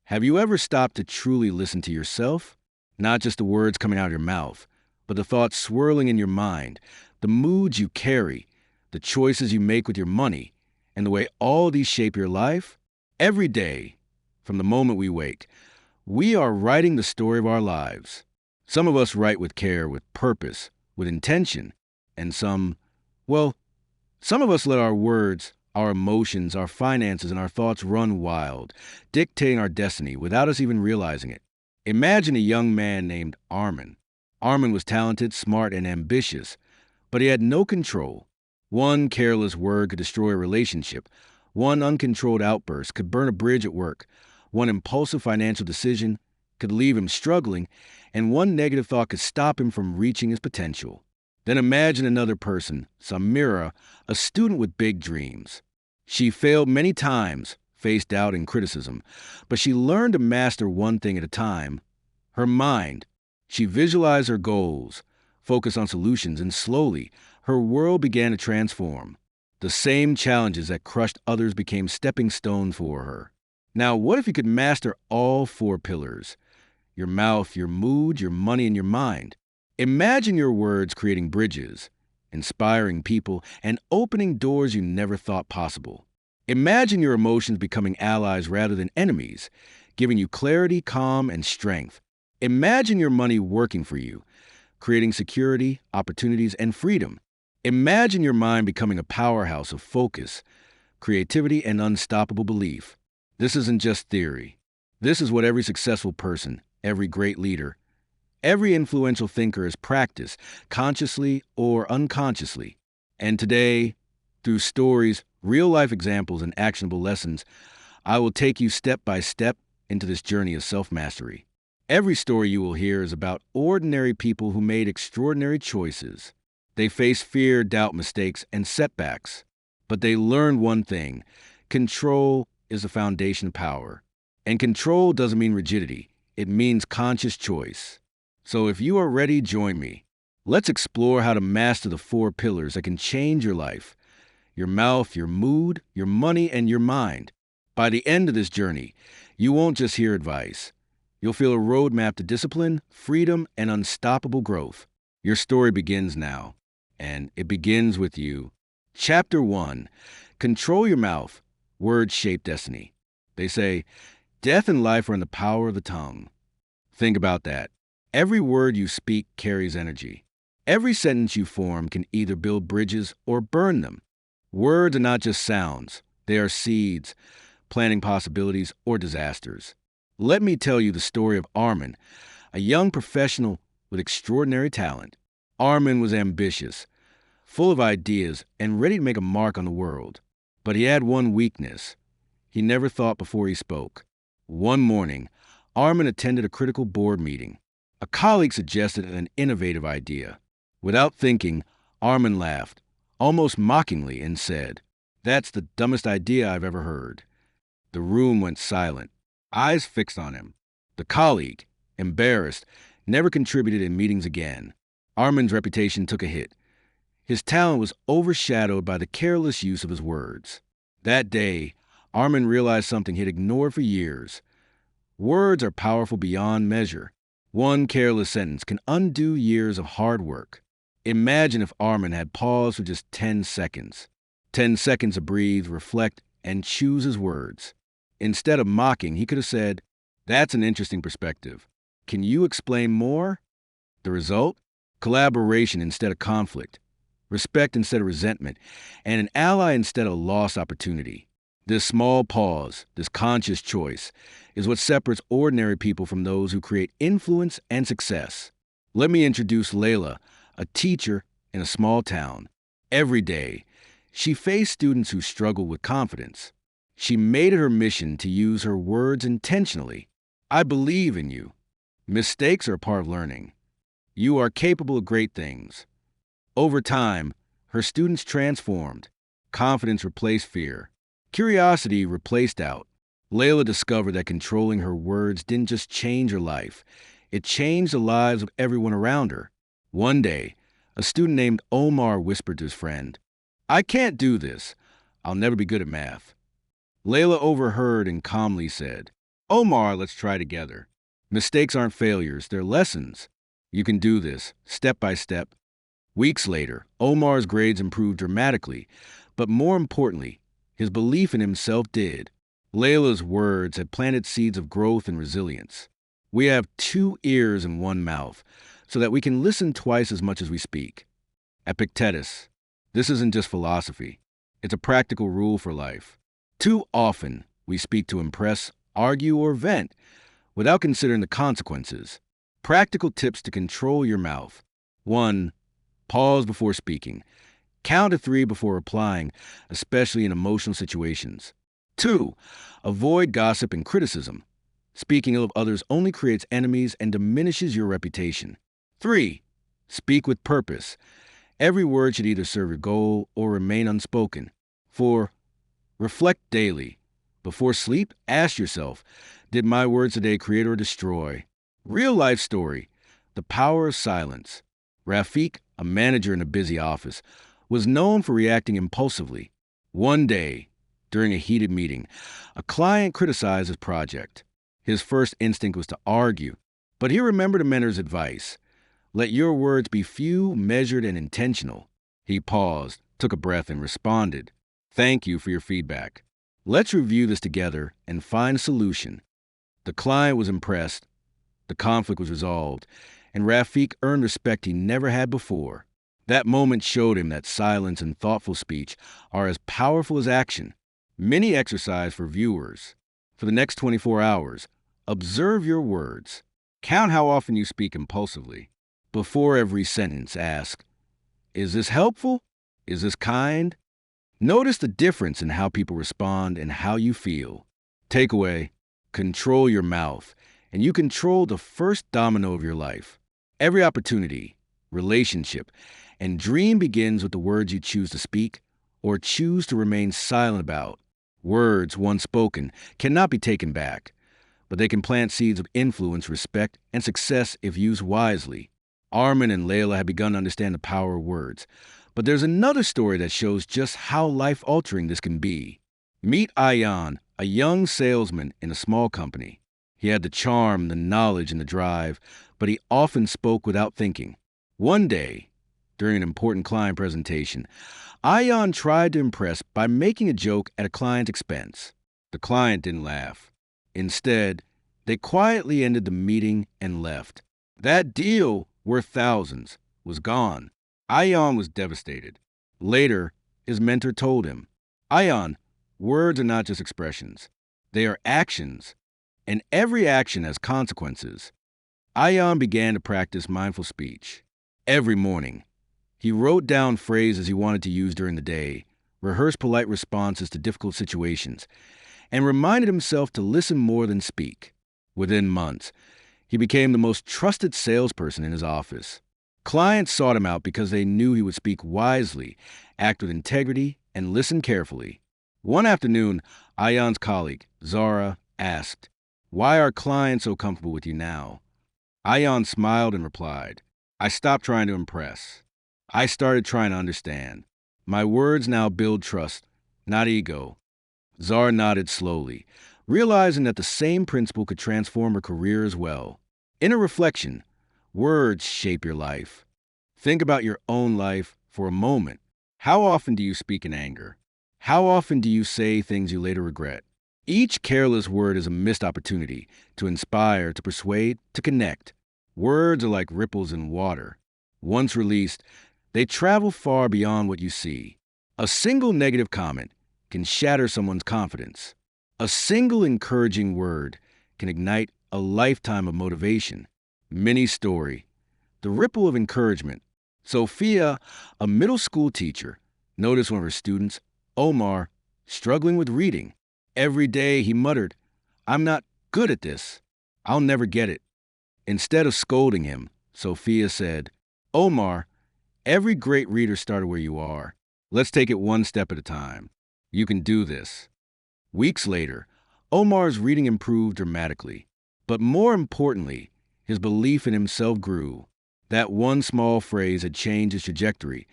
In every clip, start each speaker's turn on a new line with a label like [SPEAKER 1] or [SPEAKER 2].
[SPEAKER 1] Have you ever stopped to truly listen to yourself? Not just the words coming out of your mouth, but the thoughts swirling in your mind, the moods you carry, the choices you make with your money, and the way all these shape your life? Every day, from the moment we wake, we are writing the story of our lives. Some of us write with care, with purpose, with intention, and well, some of us let our words, our emotions, our finances, and our thoughts run wild, dictating our destiny without us even realizing it. Imagine a young man named Armin. Armin was talented, smart, and ambitious, but he had no control. One careless word could destroy a relationship. One uncontrolled outburst could burn a bridge at work. One impulsive financial decision could leave him struggling, and one negative thought could stop him from reaching his potential. Then imagine another person, Samira, a student with big dreams. She failed many times, faced doubt and criticism, but she learned to master one thing at a time: her mind. She visualized her goals, focused on solutions, and slowly, her world began to transform. The same challenges that crushed others became stepping stones for her. Now, what if you could master all four pillars? Your mouth, your mood, your money, and your mind. Imagine your words creating bridges, inspiring people, and opening doors you never thought possible. Imagine your emotions becoming allies rather than enemies, giving you clarity, calm, and strength. Imagine your money working for you, creating security, opportunities, and freedom. Imagine your mind becoming a powerhouse of focus, creativity, and unstoppable belief. This isn't just theory. This is what every successful person, every great leader, every influential thinker has practiced, consciously or unconsciously. And today, through stories, real-life examples, and actionable lessons, I will take you step by step into this journey of self-mastery. Every story you will hear is about ordinary people who made extraordinary choices. They faced fear, doubt, mistakes, and setbacks. But they learned one thing: control is the foundation of power. And control doesn't mean rigidity. It means conscious choice. So if you are ready, join me. Let's explore how to master the four pillars that can change your life: your mouth, your mood, your money, and your mind. By the end of this journey, you won't just hear advice. You'll feel a roadmap to discipline, freedom, and unstoppable growth. Your story begins now, and it begins with you. Chapter 1. Control your mouth. Words shape destiny. They say, death and life are in the power of the tongue. Think about that. Every word you speak carries energy. Every sentence you form can either build bridges or burn them. Words are not just sounds. They are seeds, planting possibilities or disasters. Let me tell you the story of Armin, a young professional with extraordinary talent. Armin was ambitious, full of ideas, and ready to make a mark on the world. But he had one weakness: he never thought before he spoke. One morning, Armin attended a critical board meeting. A colleague suggested an innovative idea. Without thinking, Armin laughed, almost mockingly, and said, "That's the dumbest idea I've ever heard." The room went silent, eyes fixed on him. The colleague, embarrassed, never contributed in meetings again. Armin's reputation took a hit. His talent was overshadowed by the careless use of his words. That day, Armin realized something he'd ignored for years. Words are powerful beyond measure. One careless sentence can undo years of hard work. Imagine if Armin had paused for just 10 seconds. 10 seconds to breathe, reflect, and choose his words. Instead of mocking, he could have said, "That's an interesting perspective. Can you explain more?" The result? Collaboration instead of conflict, respect instead of resentment, and an ally instead of a lost opportunity. This small pause, this conscious choice, is what separates ordinary people from those who create influence and success. Let me introduce Layla, a teacher in a small town. Every day, she faced students who struggled with confidence. She made it her mission to use her words intentionally. "I believe in you. Mistakes are a part of learning. You are capable of great things." Over time, her students transformed. Confidence replaced fear. Curiosity replaced doubt. Layla discovered that controlling her words didn't just change her life. It changed the lives of everyone around her. One day, a student named Omar whispered to his friend, "I can't do this. I'll never be good at math." Layla overheard and calmly said, Omar, let's try together. Mistakes aren't failures, they're lessons. You can do this, step by step. Weeks later, Omar's grades improved dramatically, but more importantly, his belief in himself did. Layla's words had planted seeds of growth and resilience. We have two ears and one mouth, so that we can listen twice as much as we speak. Epictetus. This isn't just philosophy, it's a practical rule for life. Too often, we speak to impress, argue, or vent without considering the consequences. Practical tips to control your mouth. 1. Pause before speaking. Count to 3 before replying, especially in emotional situations. 2. Avoid gossip and criticism. Speaking ill of others only creates enemies and diminishes your reputation. 3. Speak with purpose. Every word should either serve your goal or remain unspoken. 4. Reflect daily. Before sleep, ask yourself, did my words today create or destroy? Real life story. The power of silence. Rafik, a manager in a busy office, was known for reacting impulsively. One day, during a heated meeting, a client criticized his project. His first instinct was to argue, but he remembered a mentor's advice. Let your words be few, measured, and intentional. He paused, took a breath, and responded, "Thank you for your feedback. Let's review this together and find a solution." The client was impressed, the conflict was resolved, and Rafik earned respect he never had before. That moment showed him that silence and thoughtful speech are as powerful as action. Mini exercise for viewers. For the next 24 hours, observe your words. Count how often you speak impulsively. Before every sentence, ask, is this helpful? Is this kind? Notice the difference in how people respond and how you feel. Takeaway, control your mouth, and you control the first domino of your life. Every opportunity, relationship, and dream begins with the words you choose to speak or choose to remain silent about. Words, once spoken, cannot be taken back, but they can plant seeds of influence, respect, and success if used wisely. Armin and Layla have begun to understand the power of words, but there's another story that shows just how life-altering this can be. Meet Ayan, a young salesman in a small company. He had the charm, the knowledge, and the drive, but he often spoke without thinking. One day, during an important client presentation, Ayan tried to impress by making a joke at a client's expense. The client didn't laugh. Instead, they quietly ended the meeting and left. That deal, worth thousands, was gone. Ayan was devastated. Later, his mentor told him, "Ayan, words are not just expressions. They are actions, and every action has consequences." Ayan began to practice mindful speech. Every morning, he wrote down phrases he wanted to use during the day, rehearsed polite responses to difficult situations, and reminded himself to listen more than speak. Within months, he became the most trusted salesperson in his office. Clients sought him out because they knew he would speak wisely, act with integrity, and listen carefully. One afternoon, Ayan's colleague, Zara, asked, "Why are clients so comfortable with you now?" Ayan smiled and replied, "I stopped trying to impress. I started trying to understand. My words now build trust, not ego." Zara nodded slowly, realizing that the same principle could transform her career as well. In a reflection, words shape your life. Think about your own life for a moment. How often do you speak in anger? How often do you say things you later regret? Each careless word is a missed opportunity to inspire, to persuade, to connect. Words are like ripples in water. Once released, they travel far beyond what you see. A single negative comment can shatter someone's confidence. A single encouraging word can ignite a lifetime of motivation. Mini story. The ripple of encouragement. Sophia, a middle school teacher, noticed one of her students, Omar, struggling with reading. Every day he muttered, "I'm not good at this. I'll never get it." Instead of scolding him, Sophia said, "Omar, every great reader started where you are. Let's take it one step at a time. You can do this." Weeks later, Omar's reading improved dramatically. But more importantly, his belief in himself grew. That one small phrase had changed his trajectory,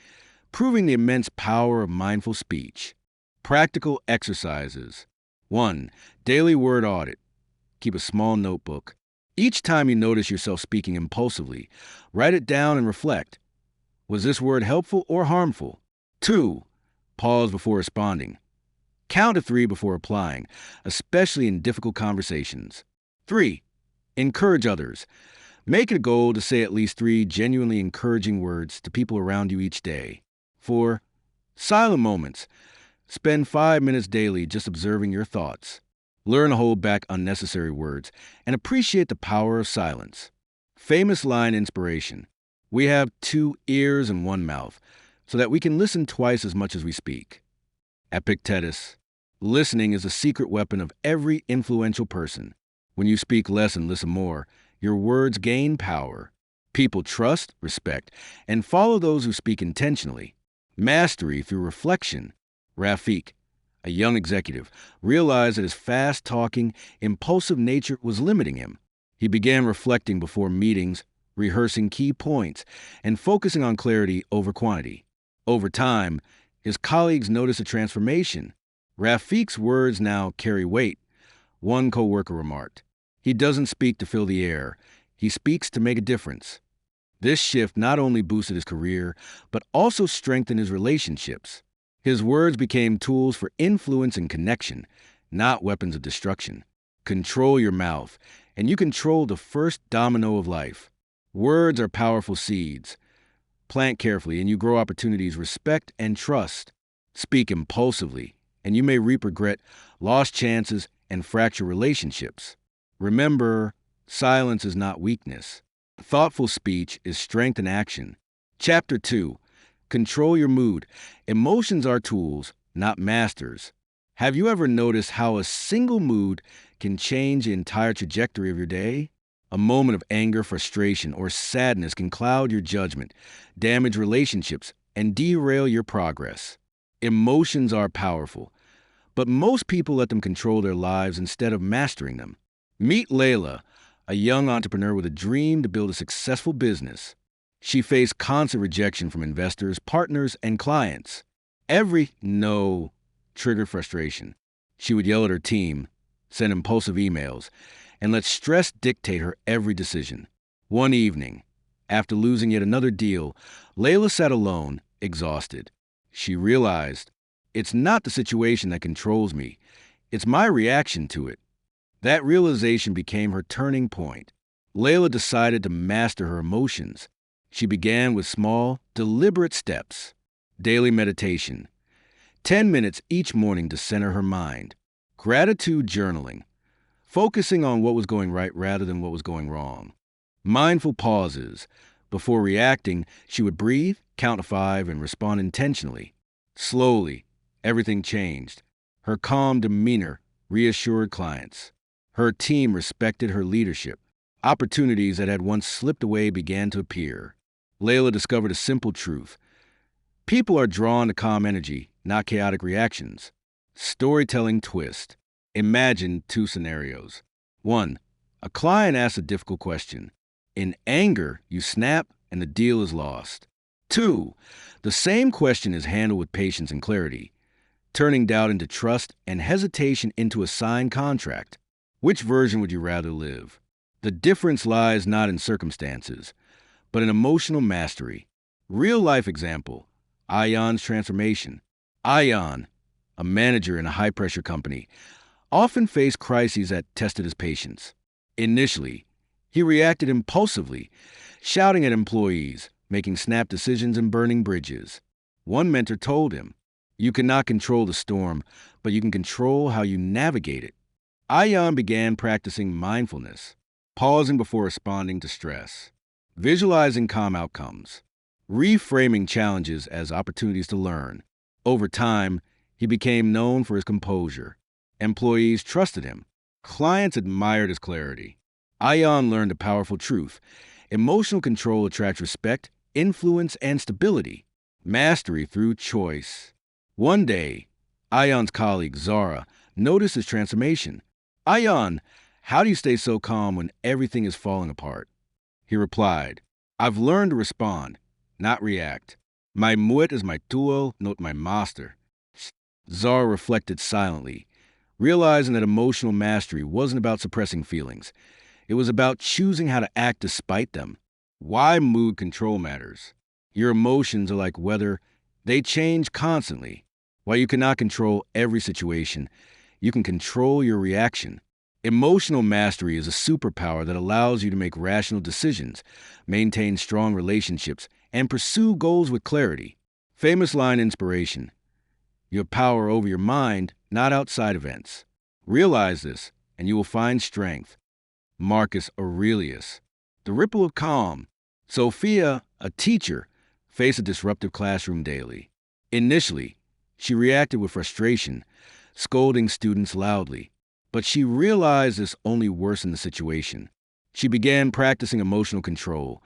[SPEAKER 1] proving the immense power of mindful speech. Practical exercises. 1. Daily word audit. keep a small notebook. Each time you notice yourself speaking impulsively, write it down and reflect. Was this word helpful or harmful? 2. Pause before responding. Count to 3 before replying, especially in difficult conversations. 3. Encourage others. Make it a goal to say at least 3 genuinely encouraging words to people around you each day. 4. Silent moments. Spend 5 minutes daily just observing your thoughts. Learn to hold back unnecessary words and appreciate the power of silence. Famous line inspiration. We have 2 ears and 1 mouth, so that we can listen twice as much as we speak. Epictetus. Listening is a secret weapon of every influential person. When you speak less and listen more, your words gain power. People trust, respect, and follow those who speak intentionally. Mastery through reflection. Rafik, a young executive, realized that his fast-talking, impulsive nature was limiting him. He began reflecting before meetings, rehearsing key points, and focusing on clarity over quantity. Over time, his colleagues noticed a transformation. Rafik's words now carry weight. One coworker remarked, "He doesn't speak to fill the air. He speaks to make a difference." This shift not only boosted his career, but also strengthened his relationships. His words became tools for influence and connection, not weapons of destruction. Control your mouth, and you control the first domino of life. Words are powerful seeds. Plant carefully, and you grow opportunities, respect, and trust. Speak impulsively, and you may reap regret, lost chances, and fracture relationships. Remember, silence is not weakness. Thoughtful speech is strength in action. Chapter 2. Control your mood. Emotions are tools, not masters. Have you ever noticed how a single mood can change the entire trajectory of your day? A moment of anger, frustration, or sadness can cloud your judgment, damage relationships, and derail your progress. Emotions are powerful, but most people let them control their lives instead of mastering them. Meet Layla, a young entrepreneur with a dream to build a successful business. She faced constant rejection from investors, partners, and clients. Every no triggered frustration. She would yell at her team, send impulsive emails, and let stress dictate her every decision. One evening, after losing yet another deal, Layla sat alone, exhausted. She realized, it's not the situation that controls me, it's my reaction to it. That realization became her turning point. Layla decided to master her emotions. She began with small, deliberate steps. Daily meditation. 10 minutes each morning to center her mind. Gratitude journaling. Focusing on what was going right rather than what was going wrong. Mindful pauses. Before reacting, she would breathe, count to 5, and respond intentionally. Slowly, everything changed. Her calm demeanor reassured clients. Her team respected her leadership. Opportunities that had once slipped away began to appear. Layla discovered a simple truth. People are drawn to calm energy, not chaotic reactions. Storytelling twist. Imagine 2 scenarios. 1. A client asks a difficult question. In anger, you snap and the deal is lost. 2. The same question is handled with patience and clarity, turning doubt into trust and hesitation into a signed contract. Which version would you rather live? The difference lies not in circumstances, but in emotional mastery. Real-life example, Ayan's transformation. Ayan, a manager in a high-pressure company, often faced crises that tested his patience. Initially, he reacted impulsively, shouting at employees, making snap decisions and burning bridges. One mentor told him, "You cannot control the storm, but you can control how you navigate it." Ayan began practicing mindfulness, pausing before responding to stress, visualizing calm outcomes, reframing challenges as opportunities to learn. Over time, he became known for his composure. Employees trusted him. Clients admired his clarity. Ayan learned a powerful truth. Emotional control attracts respect, influence, and stability. Mastery through choice. One day, Ayan's colleague, Zara, noticed his transformation. "Ayan, how do you stay so calm when everything is falling apart?" He replied, "I've learned to respond, not react. My muet is my tool, not my master." Zara reflected silently. realizing that emotional mastery wasn't about suppressing feelings. It was about choosing how to act despite them. Why mood control matters. Your emotions are like weather, they change constantly. While you cannot control every situation, you can control your reaction. Emotional mastery is a superpower that allows you to make rational decisions, maintain strong relationships, and pursue goals with clarity. Famous line inspiration. You have power over your mind, not outside events. Realize this, and you will find strength. Marcus Aurelius. The ripple of calm. Sophia, a teacher, faced a disruptive classroom daily. Initially, she reacted with frustration, scolding students loudly. But she realized this only worsened the situation. She began practicing emotional control,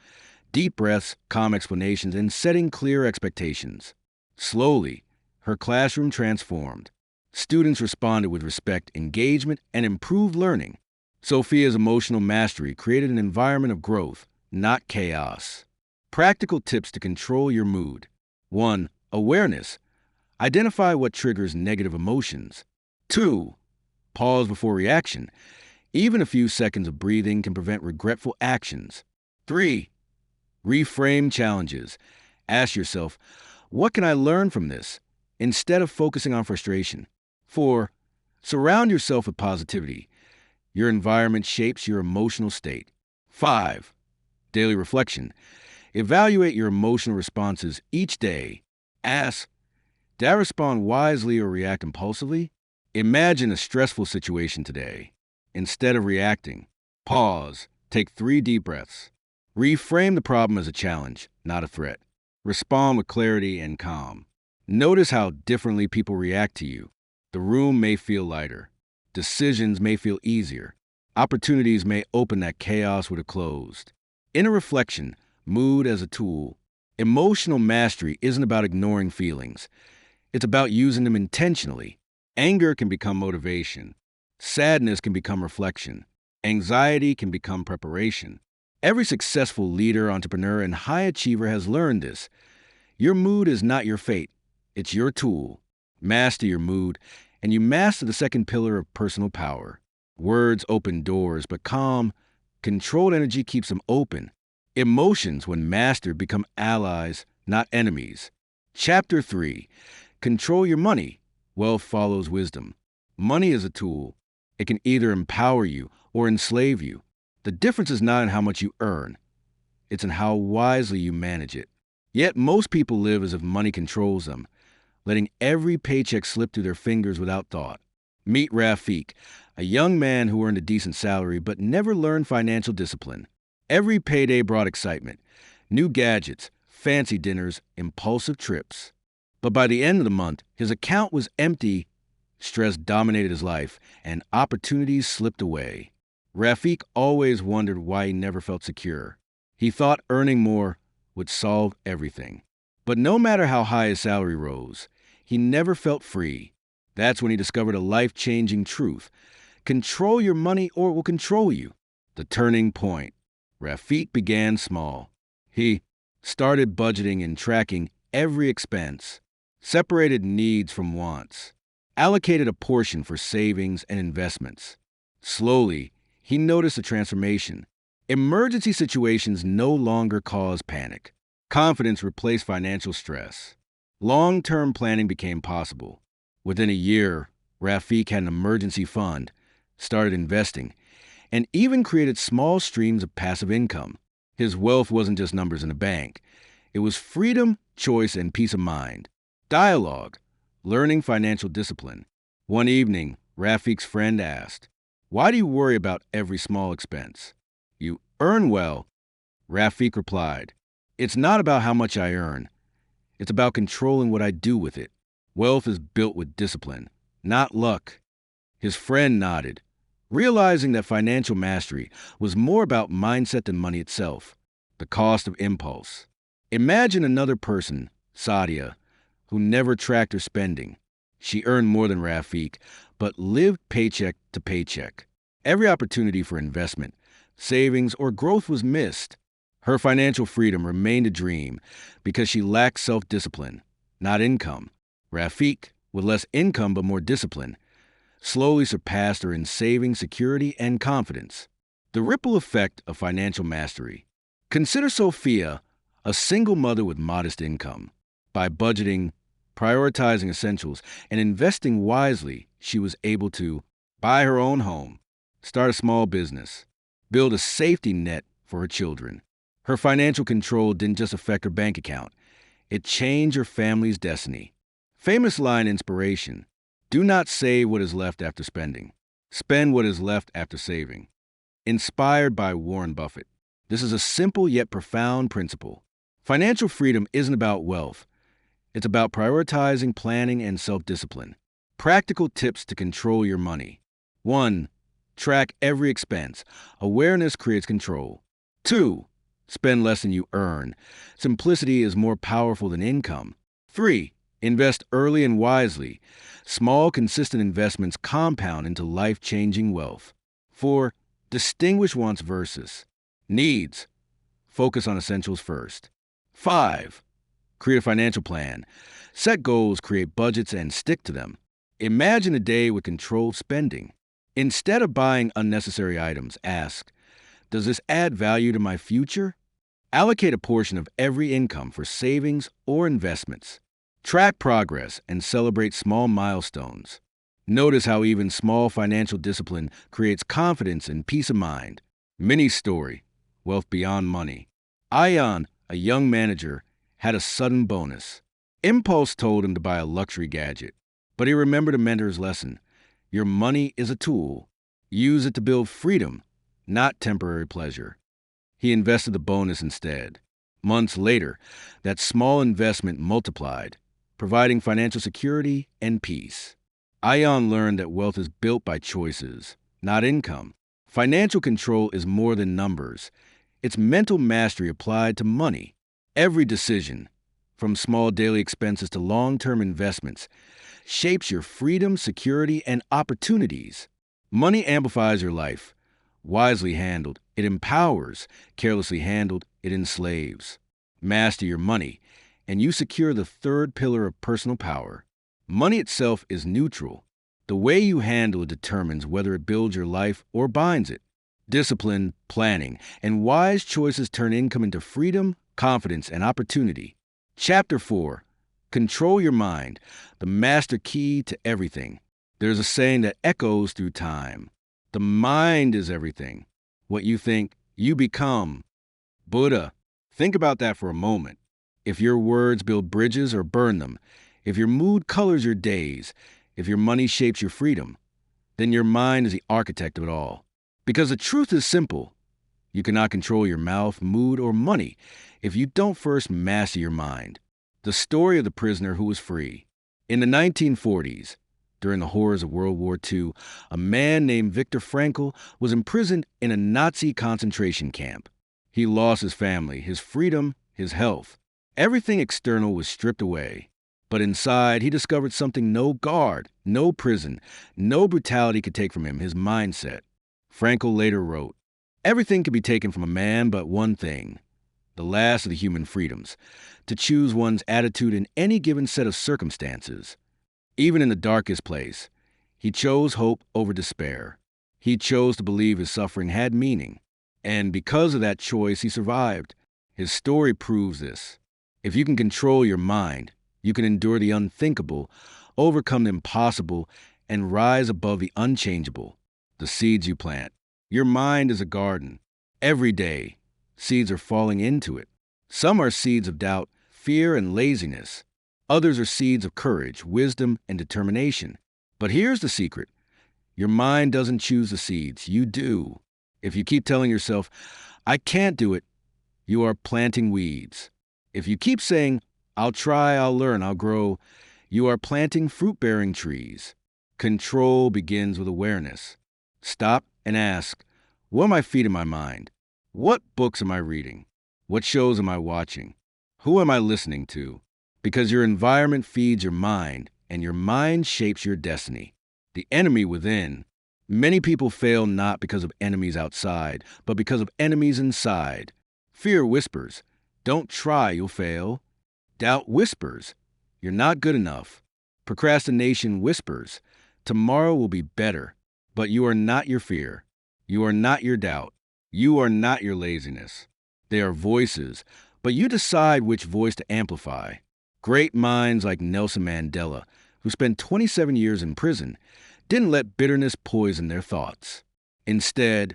[SPEAKER 1] deep breaths, calm explanations, and setting clear expectations. Slowly, her classroom transformed. Students responded with respect, engagement, and improved learning. Sophia's emotional mastery created an environment of growth, not chaos. Practical tips to control your mood. 1. Awareness. Identify what triggers negative emotions. 2. Pause before reaction. Even a few seconds of breathing can prevent regretful actions. 3. Reframe challenges. Ask yourself, what can I learn from this? Instead of focusing on frustration. 4. Surround yourself with positivity. Your environment shapes your emotional state. 5. Daily reflection. Evaluate your emotional responses each day. Ask, did I respond wisely or react impulsively? Imagine a stressful situation today. Instead of reacting, pause, take 3 deep breaths. Reframe the problem as a challenge, not a threat. Respond with clarity and calm. Notice how differently people react to you. The room may feel lighter. Decisions may feel easier. Opportunities may open that chaos would have closed. Inner reflection, mood as a tool. Emotional mastery isn't about ignoring feelings. It's about using them intentionally. Anger can become motivation. Sadness can become reflection. Anxiety can become preparation. Every successful leader, entrepreneur, and high achiever has learned this. Your mood is not your fate. It's your tool. Master your mood, and you master the second pillar of personal power. Words open doors, but calm, controlled energy keeps them open. Emotions, when mastered, become allies, not enemies. Chapter 3. Control your money. Wealth follows wisdom. Money is a tool. It can either empower you or enslave you. The difference is not in how much you earn. It's in how wisely you manage it. Yet most people live as if money controls them, letting every paycheck slip through their fingers without thought. Meet Rafiq, a young man who earned a decent salary but never learned financial discipline. Every payday brought excitement, new gadgets, fancy dinners, impulsive trips. But by the end of the month, his account was empty, stress dominated his life, and opportunities slipped away. Rafiq always wondered why he never felt secure. He thought earning more would solve everything. But no matter how high his salary rose, he never felt free. That's when he discovered a life-changing truth. Control your money or it will control you. The turning point. Rafiq began small. He started budgeting and tracking every expense, separated needs from wants, allocated a portion for savings and investments. Slowly, he noticed a transformation. Emergency situations no longer cause panic. Confidence replaced financial stress. Long-term planning became possible. Within a year, Rafiq had an emergency fund, started investing, and even created small streams of passive income. His wealth wasn't just numbers in a bank. It was freedom, choice, and peace of mind. Dialogue, learning financial discipline. One evening, Rafiq's friend asked, "Why do you worry about every small expense?" "You earn well," Rafiq replied. "It's not about how much I earn. It's about controlling what I do with it. Wealth is built with discipline, not luck." His friend nodded, realizing that financial mastery was more about mindset than money itself. The cost of impulse. Imagine another person, Sadia, who never tracked her spending. She earned more than Rafiq, but lived paycheck to paycheck. Every opportunity for investment, savings, or growth was missed. Her financial freedom remained a dream because she lacked self-discipline, not income. Rafiq, with less income but more discipline, slowly surpassed her in saving, security, and confidence. The ripple effect of financial mastery. Consider Sophia, a single mother with modest income. By budgeting, prioritizing essentials, and investing wisely, she was able to buy her own home, start a small business, build a safety net for her children. Her financial control didn't just affect her bank account, it changed her family's destiny. Famous line inspiration: do not save what is left after spending. Spend what is left after saving. Inspired by Warren Buffett. This is a simple yet profound principle. Financial freedom isn't about wealth. It's about prioritizing, planning, and self-discipline. Practical tips to control your money. 1. Track every expense. Awareness creates control. 2. Spend less than you earn. Simplicity is more powerful than income. 3. Invest early and wisely. Small, consistent investments compound into life-changing wealth. 4. Distinguish wants versus needs. Focus on essentials first. 5. Create a financial plan. Set goals, create budgets, and stick to them. Imagine a day with controlled spending. Instead of buying unnecessary items, ask, does this add value to my future? Allocate a portion of every income for savings or investments. Track progress and celebrate small milestones. Notice how even small financial discipline creates confidence and peace of mind. Mini story: wealth beyond money. Ion, a young manager, had a sudden bonus. Impulse told him to buy a luxury gadget, but he remembered a mentor's lesson. Your money is a tool. Use it to build freedom, not temporary pleasure. He invested the bonus instead. Months later, that small investment multiplied, providing financial security and peace. Ion learned that wealth is built by choices, not income. Financial control is more than numbers. It's mental mastery applied to money. Every decision, from small daily expenses to long-term investments, shapes your freedom, security, and opportunities. Money amplifies your life. Wisely handled, it empowers. Carelessly handled, it enslaves. Master your money, and you secure the third pillar of personal power. Money itself is neutral. The way you handle it determines whether it builds your life or binds it. Discipline, planning, and wise choices turn income into freedom, confidence, and opportunity. Chapter 4. Control your mind, the master key to everything. There's a saying that echoes through time. The mind is everything. What you think, you become. Buddha. Think about that for a moment. If your words build bridges or burn them, if your mood colors your days, if your money shapes your freedom, then your mind is the architect of it all. Because the truth is simple. You cannot control your mouth, mood, or money if you don't first master your mind. The story of the prisoner who was free. In the 1940s, during the horrors of World War II, a man named Viktor Frankl was imprisoned in a Nazi concentration camp. He lost his family, his freedom, his health. Everything external was stripped away. But inside, he discovered something no guard, no prison, no brutality could take from him: his mindset. Frankl later wrote, "Everything can be taken from a man but one thing, the last of the human freedoms, to choose one's attitude in any given set of circumstances." Even in the darkest place, he chose hope over despair. He chose to believe his suffering had meaning. And because of that choice, he survived. His story proves this. If you can control your mind, you can endure the unthinkable, overcome the impossible, and rise above the unchangeable. The seeds you plant. Your mind is a garden. Every day, seeds are falling into it. Some are seeds of doubt, fear, and laziness. Others are seeds of courage, wisdom, and determination. But here's the secret. Your mind doesn't choose the seeds. You do. If you keep telling yourself, "I can't do it," you are planting weeds. If you keep saying, "I'll try, I'll learn, I'll grow," you are planting fruit-bearing trees. Control begins with awareness. Stop and ask, what am I feeding my mind? What books am I reading? What shows am I watching? Who am I listening to? Because your environment feeds your mind, and your mind shapes your destiny. The enemy within. Many people fail not because of enemies outside, but because of enemies inside. Fear whispers, "Don't try, you'll fail." Doubt whispers, "You're not good enough." Procrastination whispers, Tomorrow will be better. But you are not your fear. You are not your doubt. You are not your laziness. They are voices, but you decide which voice to amplify. Great minds like Nelson Mandela, who spent 27 years in prison, didn't let bitterness poison their thoughts. Instead,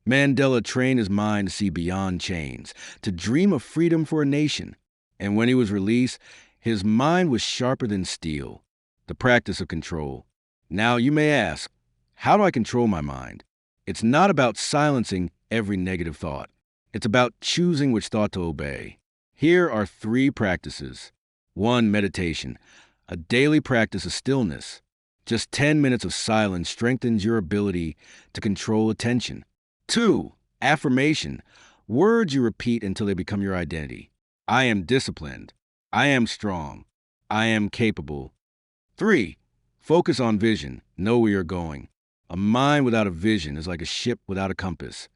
[SPEAKER 1] Mandela trained his mind to see beyond chains, to dream of freedom for a nation. And when he was released, his mind was sharper than steel. The practice of control. Now you may ask, how do I control my mind? It's not about silencing every negative thought. It's about choosing which thought to obey. Here are 3 practices. 1. Meditation, a daily practice of stillness. Just 10 minutes of silence strengthens your ability to control attention. 2. Affirmation, words you repeat until they become your identity. I am disciplined. I am strong. I am capable. 3. Focus on vision. Know where you're going. A mind without a vision is like a ship without a compass.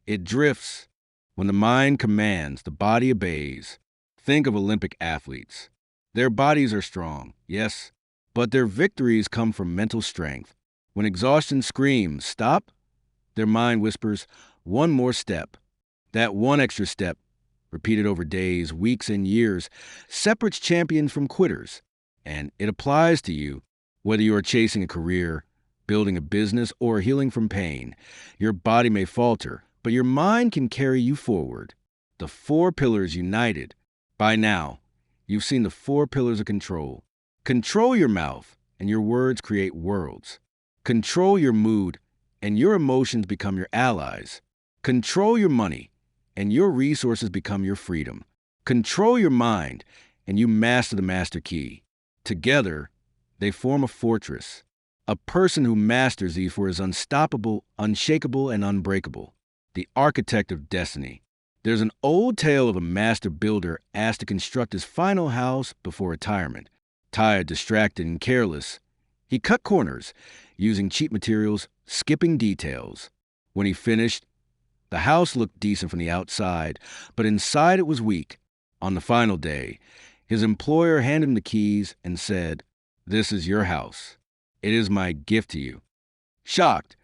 [SPEAKER 1] It drifts. When the mind commands, the body obeys. Think of Olympic athletes. Their bodies are strong, yes, but their victories come from mental strength. When exhaustion screams, stop, their mind whispers, one more step. That one extra step, repeated over days, weeks, and years, separates champions from quitters. And it applies to you, whether you are chasing a career, building a business, or healing from pain. Your body may falter, but your mind can carry you forward. The 4 pillars united. By now, you've seen the 4 pillars of control. Control your mouth, and your words create worlds. Control your mood, and your emotions become your allies. Control your money, and your resources become your freedom. Control your mind, and you master the master key. Together, they form a fortress. A person who masters these 4 is unstoppable, unshakable, and unbreakable. The architect of destiny. There's an old tale of a master builder asked to construct his final house before retirement. Tired, distracted, and careless, he cut corners, using cheap materials, skipping details. When he finished, the house looked decent from the outside, but inside it was weak. On the final day, his employer handed him the keys and said, "This is your house. It is my gift to you." Shocked,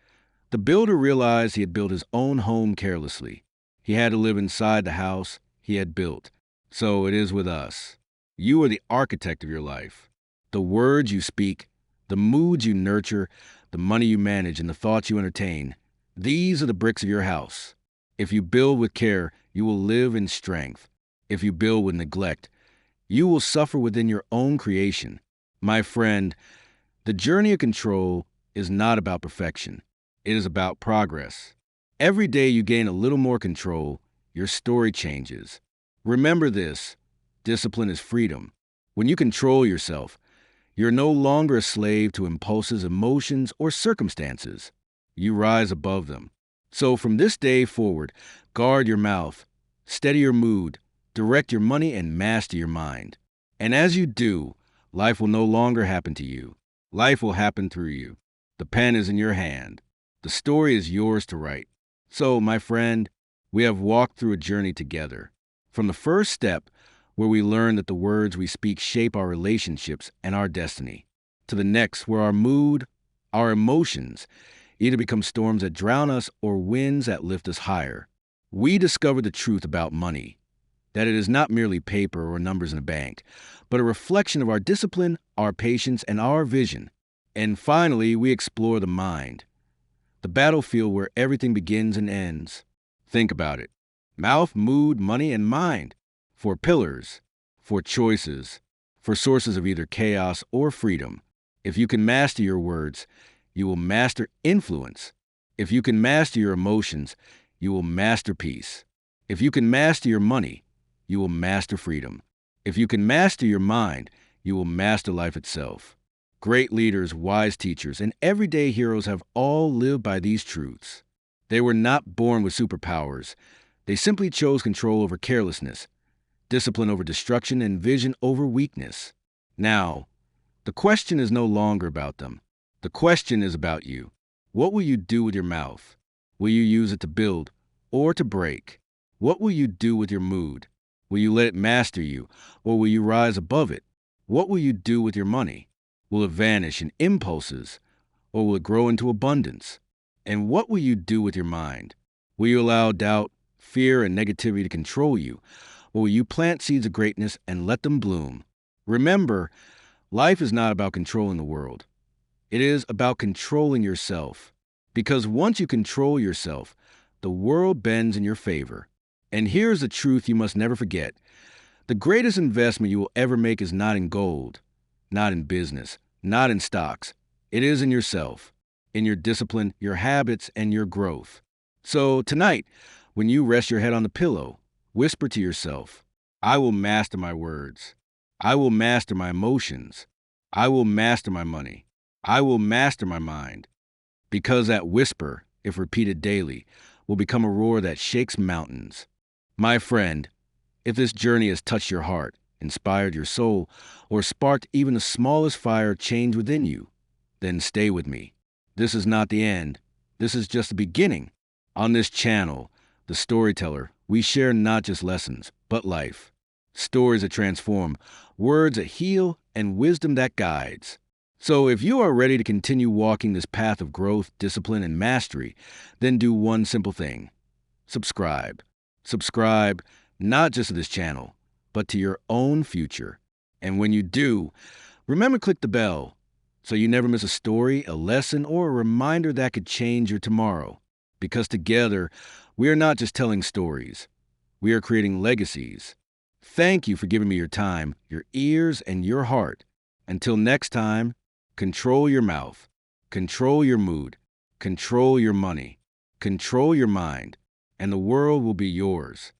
[SPEAKER 1] the builder realized he had built his own home carelessly. He had to live inside the house he had built. So it is with us. You are the architect of your life. The words you speak, the moods you nurture, the money you manage, and the thoughts you entertain, these are the bricks of your house. If you build with care, you will live in strength. If you build with neglect, you will suffer within your own creation. My friend, the journey of control is not about perfection. It is about progress. Every day you gain a little more control, your story changes. Remember this, discipline is freedom. When you control yourself, you're no longer a slave to impulses, emotions, or circumstances. You rise above them. So from this day forward, guard your mouth, steady your mood, direct your money, and master your mind. And as you do, life will no longer happen to you. Life will happen through you. The pen is in your hand. The story is yours to write. So, my friend, we have walked through a journey together. From the first step, where we learn that the words we speak shape our relationships and our destiny, to the next, where our mood, our emotions, either become storms that drown us or winds that lift us higher. We discover the truth about money, that it is not merely paper or numbers in a bank, but a reflection of our discipline, our patience, and our vision. And finally, we explore the mind, the battlefield where everything begins and ends. Think about it. Mouth, mood, money, and mind. 4 pillars, 4 choices, 4 sources of either chaos or freedom. If you can master your words, you will master influence. If you can master your emotions, you will master peace. If you can master your money, you will master freedom. If you can master your mind, you will master life itself. Great leaders, wise teachers, and everyday heroes have all lived by these truths. They were not born with superpowers. They simply chose control over carelessness, discipline over destruction, and vision over weakness. Now, the question is no longer about them. The question is about you. What will you do with your mouth? Will you use it to build or to break? What will you do with your mood? Will you let it master you, or will you rise above it? What will you do with your money? Will it vanish in impulses, or will it grow into abundance? And what will you do with your mind? Will you allow doubt, fear, and negativity to control you? Or will you plant seeds of greatness and let them bloom? Remember, life is not about controlling the world. It is about controlling yourself. Because once you control yourself, the world bends in your favor. And here's the truth you must never forget. The greatest investment you will ever make is not in gold, not in business, not in stocks. It is in yourself, in your discipline, your habits, and your growth. So tonight, when you rest your head on the pillow, whisper to yourself, I will master my words. I will master my emotions. I will master my money. I will master my mind. Because that whisper, if repeated daily, will become a roar that shakes mountains. My friend, if this journey has touched your heart, inspired your soul, or sparked even the smallest fire change within you, then stay with me. This is not the end. This is just the beginning. On this channel, The Storyteller, we share not just lessons, but life. Stories that transform, words that heal, and wisdom that guides. So if you are ready to continue walking this path of growth, discipline, and mastery, then do one simple thing. Subscribe. Subscribe not just to this channel, but to your own future. And when you do, remember to click the bell so you never miss a story, a lesson, or a reminder that could change your tomorrow. Because together, we are not just telling stories, we are creating legacies. Thank you for giving me your time, your ears, and your heart. Until next time, control your mouth, control your mood, control your money, control your mind, and the world will be yours.